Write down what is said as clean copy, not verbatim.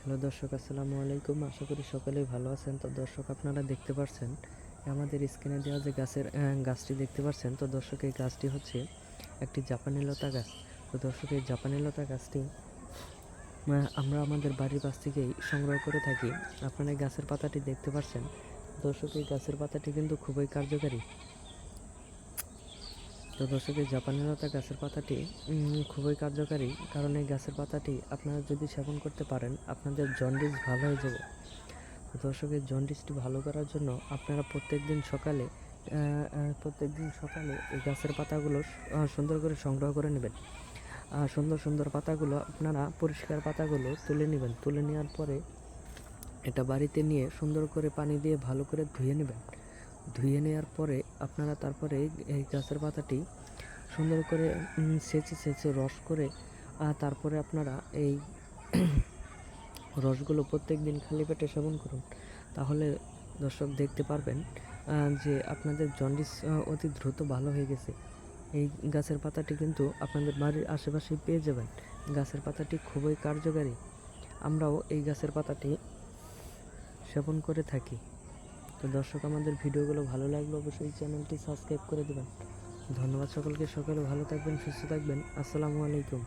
Hello দর্শক, আসসালামু আলাইকুম। আশা করি সকলেই ভালো আছেন। তো দর্শক, আপনারা দেখতে পাচ্ছেন আমাদের স্ক্রিনে দেওয়া যে গাছটি দেখতে পাচ্ছেন। তো দর্শক, এই গাছটি হচ্ছে একটি জাপানি লতা গাছ। তো দর্শক, এই জাপানি লতা গাছটি আমরা আমাদের বাড়ির পাশ থেকেই সংগ্রহ করে থাকি। আপনারা এই গাছের পাতাটি দেখতে পাচ্ছেন। দর্শক, এই গাছের পাতাটি কিন্তু খুবই কার্যকারী। তো দর্শক, এই জাপানি লতা গাছের পাতাটি খুবই কার্যকারী, কারণ এই গাছের পাতাটি আপনারা যদি সেবন করতে পারেন আপনাদের জন্ডিস ভালো হয়ে যাবে। তো দর্শক, এই জন্ডিসটি ভালো করার জন্য আপনারা প্রত্যেকদিন সকালে এই গাছের পাতাগুলো সুন্দর করে সংগ্রহ করে নেবেন। সুন্দর সুন্দর পাতাগুলো আপনারা পরিষ্কার পাতাগুলো তুলে নেবেন। তুলে নেওয়ার পরে এটা বাড়িতে নিয়ে সুন্দর করে পানি দিয়ে ভালো করে ধুয়ে নেবেন। ধুয়ে নেওয়ার পরে আপনারা তারপরে এই গাছের পাতাটি সুন্দর করে ছেঁচে রস করে তারপরে আপনারা এই রসগুলো প্রত্যেক দিন খালি পেটে সেবন করুন। তাহলে দর্শক দেখতে পারবেন যে আপনাদের জন্ডিস অতি দ্রুত ভালো হয়ে গেছে। এই গাছের পাতাটি কিন্তু আপনাদের বাড়ির আশেপাশেই পেয়ে যাবেন। গাছের পাতাটি খুবই কার্যকারী। আমরাও এই গাছের পাতাটি সেবন করে থাকি। তো দর্শক, আমাদের ভিডিওগুলো ভালো লাগলে অবশ্যই চ্যানেলটি সাবস্ক্রাইব করে দেবেন। ধন্যবাদ সকলকে। সকলে ভালো থাকবেন, সুস্থ থাকবেন। আসসালামু আলাইকুম।